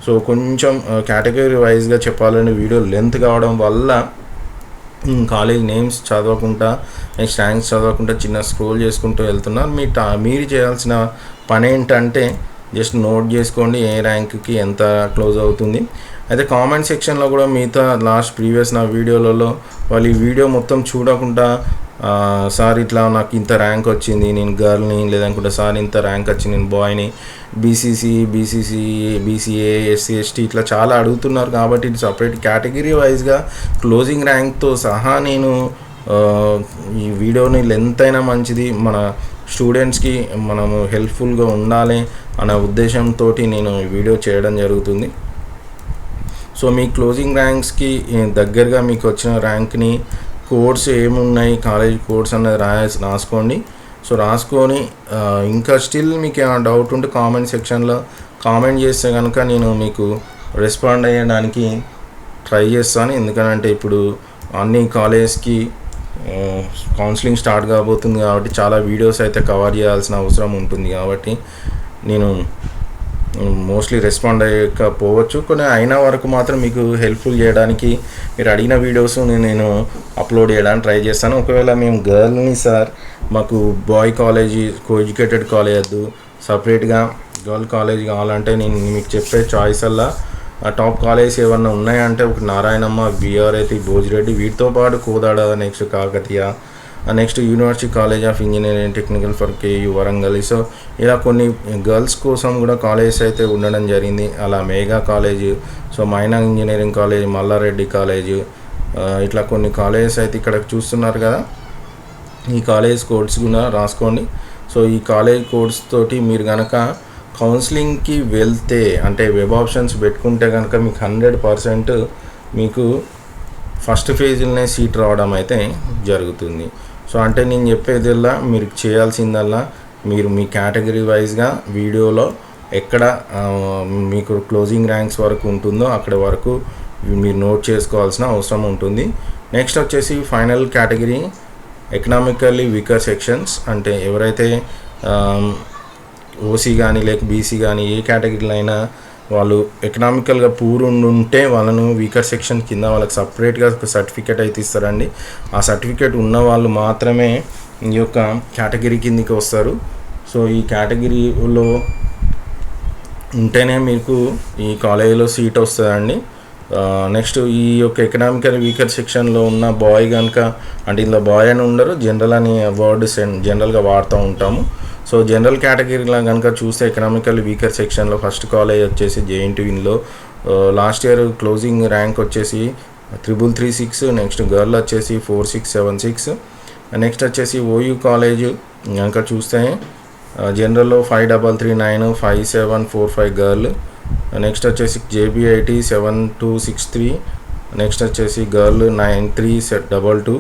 సో కొంచెం కేటగిరీ వైజ్గా చెప్పాలని వీడియో లెంత్ కావడం వల్ల కాలేజ్ నేమ్స్ చదవకుండా, నెక్స్ట్ ర్యాంక్స్ చదవకుండా చిన్న స్క్రోల్ చేసుకుంటూ వెళ్తున్నారు. మీరు చేయాల్సిన పని ఏంటంటే జస్ట్ నోట్ చేసుకోండి ఏ ర్యాంక్కి ఎంత క్లోజ్ అవుతుంది. అయితే కామెంట్ సెక్షన్లో కూడా మిగతా ప్రీవియస్ నా వీడియోలలో వాళ్ళు ఈ వీడియో మొత్తం చూడకుండా సార్ ఇట్లా నాకు ఇంత ర్యాంక్ వచ్చింది, నేను గర్ల్ని, లేదనుకుంటే సార్ ఇంత ర్యాంక్ వచ్చింది, నేను బాయ్ని, బీసీఏ, ఎస్సీ, ఎస్టీ ఇట్లా చాలా అడుగుతున్నారు. కాబట్టి ఇది సపరేట్ కేటగిరీ వైజ్గా క్లోజింగ్ ర్యాంక్తో సహా నేను ఈ వీడియోని లెంత్ అయినా మంచిది, మన స్టూడెంట్స్కి మనము హెల్ప్ఫుల్గా ఉండాలి అనే ఉద్దేశంతో నేను ఈ వీడియో చేయడం జరుగుతుంది. సో మీ క్లోజింగ్ ర్యాంక్స్కి దగ్గరగా మీకు వచ్చిన ర్యాంక్ని కోడ్స్ ఏమున్నాయి, కాలేజ్ కోడ్స్ అనేది రాసుకోండి. సో రాసుకొని ఇంకా స్టిల్ మీకు ఏమైనా డౌట్ ఉంటే కామెంట్ సెక్షన్లో కామెంట్ చేస్తే కనుక నేను మీకు రెస్పాండ్ అయ్యడానికి ట్రై చేస్తాను. ఎందుకంటే ఇప్పుడు అన్ని కాలేజ్కి కౌన్సిలింగ్ స్టార్ట్ కాబోతుంది కాబట్టి చాలా వీడియోస్ అయితే కవర్ చేయాల్సిన అవసరం ఉంటుంది. కాబట్టి నేను మోస్ట్లీ రెస్పాండ్ అయ్యకపోవచ్చు, కొన్ని అయిన వరకు మాత్రం మీకు హెల్ప్ఫుల్ చేయడానికి మీరు అడిగిన వీడియోస్ నేను అప్లోడ్ చేయడానికి ట్రై చేస్తాను. ఒకవేళ మేము గర్ల్ని సార్ మాకు బాయ్ కాలేజీ కోఎడ్యుకేటెడ్ కాలేజ్ వద్దు, సపరేట్గా గర్ల్ కాలేజ్ కావాలంటే నేను మీకు చెప్పే చాయిస్ అలా టాప్ కాలేజ్ ఏమన్నా ఉన్నాయంటే ఒక నారాయణమ్మ, బీఆర్ఐటి, భోజిరెడ్డి, వీటితో పాటు Kodad, next Kakatiya, next university college of engineering technical for KU Warangal. So ఇలా కొన్ని గర్ల్స్ కోసం కూడా కాలేజెస్ అయితే ఉండడం జరిగింది. అలా మేఘా కాలేజ్, సో మైనా ఇంజనీరింగ్ కాలేజ్, మల్లారెడ్డి కాలేజ్, ఇట్లా కొన్ని కాలేజెస్ అయితే ఇక్కడ చూస్తున్నారు కదా. ఈ కాలేజ్ కోడ్స్ కూడా రాసుకోండి. సో ఈ కాలేజ్ కోడ్స్ తోటి మీరు కనుక కౌన్సిలింగ్కి వెళ్తే, అంటే వెబ్ ఆప్షన్స్ పెట్టుకుంటే కనుక మీకు 100% మీకు ఫస్ట్ ఫేజ్లోనే సీట్ రావడం అయితే జరుగుతుంది. సో అంటే నేను చెప్పేదల్లా మీరు చేయాల్సిందల్లా మీరు మీ కేటగిరీ వైజ్గా వీడియోలో ఎక్కడ మీకు క్లోజింగ్ ర్యాంక్స్ వరకు ఉంటుందో అక్కడ వరకు మీరు నోట్ చేసుకోవాల్సిన అవసరం ఉంటుంది. నెక్స్ట్ వచ్చేసి final category economically weaker sections. అంటే ఎవరైతే ఓసీ కానీ లేక బీసీ కానీ ఏ కేటగిరీలో అయినా వాళ్ళు ఎకనామికల్గా పూర్ ఉంటే వాళ్ళను వీకర్ సెక్షన్ కింద వాళ్ళకి సపరేట్గా ఒక సర్టిఫికేట్ అయితే ఇస్తారండి. ఆ సర్టిఫికేట్ ఉన్న వాళ్ళు మాత్రమే ఈ యొక్క కేటగిరీ కిందకి వస్తారు. సో ఈ కేటగిరీలో ఉంటేనే మీకు ఈ కాలేజీలో సీట్ వస్తుందండి. నెక్స్ట్ ఈ యొక్క ఎకనామికల్ వీకర్ సెక్షన్లో ఉన్న బాయ్ కనుక, అంటే ఇందులో బాయ్ అని ఉండరు, జనరల్ అని వర్డ్ జనరల్గా వాడుతూ ఉంటాము. సో జనరల్ కేటగిరీలో కనుక చూస్తే ఎకనామికల్ వీకర్ సెక్షన్లో ఫస్ట్ కాలేజ్ వచ్చేసి జేఎన్టీయూలో లాస్ట్ ఇయర్ క్లోజింగ్ ర్యాంక్ వచ్చేసి 3336. నెక్స్ట్ గర్ల్ వచ్చేసి 4676. నెక్స్ట్ వచ్చేసి ఓయూ కాలేజ్ కనుక చూస్తే జనరల్లో 5339, 5745 గర్ల్. నెక్స్ట్ వచ్చేసి జేబీఐటీ 7263. నెక్స్ట్ వచ్చేసి గర్ల్ 9322.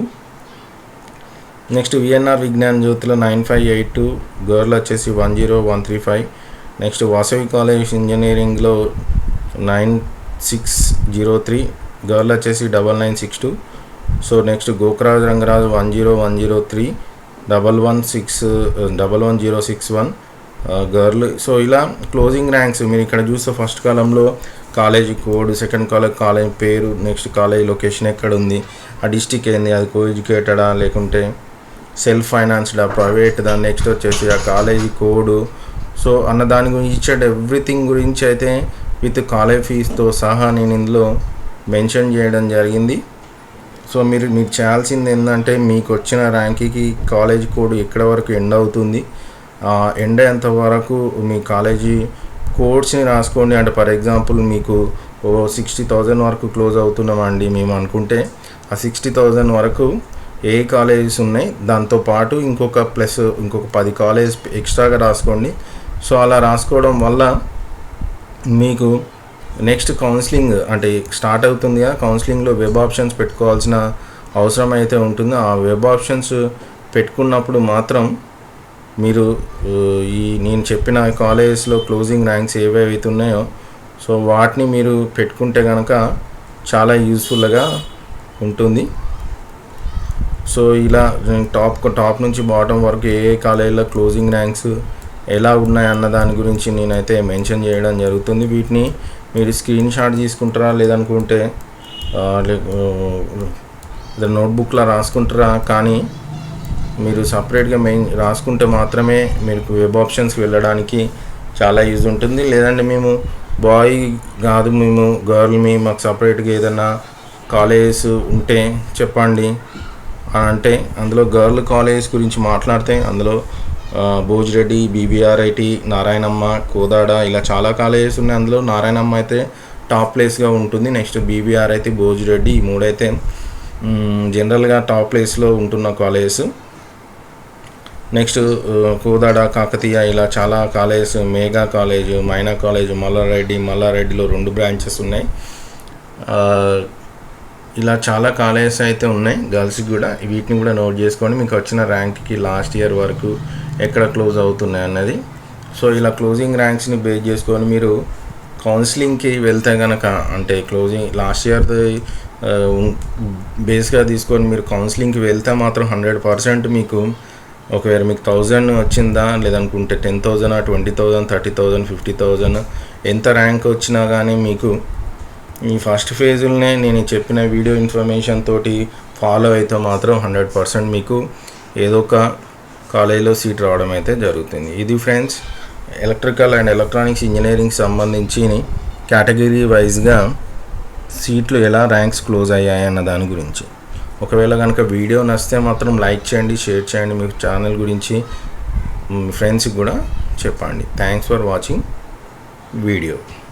నెక్స్ట్ విఎన్ఆర్ విజ్ఞాన్ జ్యోతిలో 9582, గర్ల్ వచ్చేసి 10135. నెక్స్ట్ వాసవి కాలేజ్ ఇంజనీరింగ్లో 9603, గర్ల్ వచ్చేసి 9962. So next Gokaraj Rangaraj 10103, 11061 girl. So ఇలా క్లోజింగ్ ర్యాంక్స్ మీరు ఇక్కడ చూస్తే ఫస్ట్ కాలంలో కాలేజ్ కోడ్, సెకండ్ కాలేజ్ పేరు, నెక్స్ట్ కాలేజ్ లొకేషన్ ఎక్కడ ఉంది, ఆ డిస్టిక్ ఏంది, అది కో ఎడ్యుకేటెడా లేకుంటే సెల్ఫ్ ఫైనాన్స్డా ప్రైవేట్దా, నెక్స్ట్ వచ్చేసి ఆ కాలేజీ కోడు. సో అన్న దాని గురించి ఈచ్ అండ్ ఎవ్రీథింగ్ గురించి అయితే విత్ కాలేజ్ ఫీజుతో సహా నేను ఇందులో మెన్షన్ చేయడం జరిగింది. సో మీరు చేయాల్సింది ఏంటంటే మీకు వచ్చిన ర్యాంక్కి కాలేజ్ కోడ్ ఎక్కడ వరకు ఎండ్ అవుతుంది, ఎండ్ అయ్యేంత వరకు మీ కాలేజీ కోడ్స్ని రాసుకోండి. అంటే ఫర్ ఎగ్జాంపుల్ మీకు 60,000 వరకు క్లోజ్ అవుతున్నామండి మేము అనుకుంటే, ఆ 60,000 వరకు ఏ కాలేజెస్ ఉన్నాయి, దాంతోపాటు ఇంకొక 10 కాలేజ్ ఎక్స్ట్రాగా రాసుకోండి. సో అలా రాసుకోవడం వల్ల మీకు నెక్స్ట్ కౌన్సిలింగ్ అంటే స్టార్ట్ అవుతుంది కదా, కౌన్సిలింగ్లో వెబ్ ఆప్షన్స్ పెట్టుకోవాల్సిన అవసరం అయితే ఉంటుంది. ఆ వెబ్ ఆప్షన్స్ పెట్టుకున్నప్పుడు మాత్రం మీరు నేను చెప్పిన కాలేజెస్లో క్లోజింగ్ ర్యాంక్స్ ఏవైతే ఉన్నాయో సో వాటిని మీరు పెట్టుకుంటే కనుక చాలా యూస్ఫుల్గా ఉంటుంది. సో ఇలా టాప్ నుంచి బాటమ్ వరకు ఏ కాలేజీలో క్లోజింగ్ ర్యాంక్స్ ఎలా ఉన్నాయన్న దాని గురించి నేనైతే మెన్షన్ చేయడం జరుగుతుంది. వీటిని మీరు స్క్రీన్ షాట్ తీసుకుంటారా లేదనుకుంటే నోట్బుక్లో రాసుకుంటారా, కానీ మీరు సపరేట్గా రాసుకుంటే మాత్రమే మీకు వెబ్ ఆప్షన్స్కి వెళ్ళడానికి చాలా యూజ్ ఉంటుంది. లేదంటే మేము బాయ్ కాదు, మేము గర్ల్, మాకు సపరేట్గా ఏదైనా కాలేజెస్ ఉంటే చెప్పండి అంటే అందులో గర్ల్ కాలేజ్ గురించి మాట్లాడితే అందులో భోజిరెడ్డి, బీబీఆర్ఐటి, నారాయణమ్మ, కోదాడ ఇలా చాలా కాలేజెస్ ఉన్నాయి. అందులో నారాయణమ్మ అయితే టాప్ ప్లేస్గా ఉంటుంది. నెక్స్ట్ బీబీఆర్ అయితే, భోజిరెడ్డి, ఈ మూడైతే జనరల్గా టాప్ ప్లేస్లో ఉంటున్న కాలేజెస్. నెక్స్ట్ కోదాడ, కాకతీయ ఇలా చాలా కాలేజెస్, మేఘా కాలేజ్, మైనా కాలేజ్, మల్లారెడ్డిలో 2 బ్రాంచెస్ ఉన్నాయి. ఇలా చాలా కాలేజెస్ అయితే ఉన్నాయి గర్ల్స్కి కూడా. వీటిని కూడా నోట్ చేసుకోండి, మీకు వచ్చిన ర్యాంక్కి లాస్ట్ ఇయర్ వరకు ఎక్కడ క్లోజ్ అవుతున్నాయి అన్నది. సో ఇలా క్లోజింగ్ ర్యాంక్స్ని బేస్ చేసుకొని మీరు కౌన్సిలింగ్కి వెళ్తే కనుక, అంటే క్లోజింగ్ లాస్ట్ ఇయర్ది బేస్గా తీసుకొని మీరు కౌన్సిలింగ్కి వెళ్తే మాత్రం 100% మీకు ఒకవేళ మీకు 1000 వచ్చిందా లేదనుకుంటే 10,000, 20,000, 30,000, 50,000 ఎంత ర్యాంక్ వచ్చినా కానీ మీకు ఈ ఫస్ట్ ఫేజులనే నేను చెప్పిన వీడియో ఇన్ఫర్మేషన్ తోటి ఫాలో అయితే మాత్రం 100% మీకు ఏదో ఒక కాలేజీలో సీట్ రావడం అయితే జరుగుతుంది. ఇది friends electrical and electronics engineering సంబంధించి కేటగిరీ వైజ్గా సీట్లు ఎలా ర్యాంక్స్ క్లోజ్ అయ్యాయి అన్న దాని గురించి. ఒకవేళ కనుక వీడియో నచ్చితే మాత్రం లైక్ చేయండి, షేర్ చేయండి, మీ ఛానల్ గురించి ఫ్రెండ్స్కి కూడా చెప్పండి. Thanks for watching video.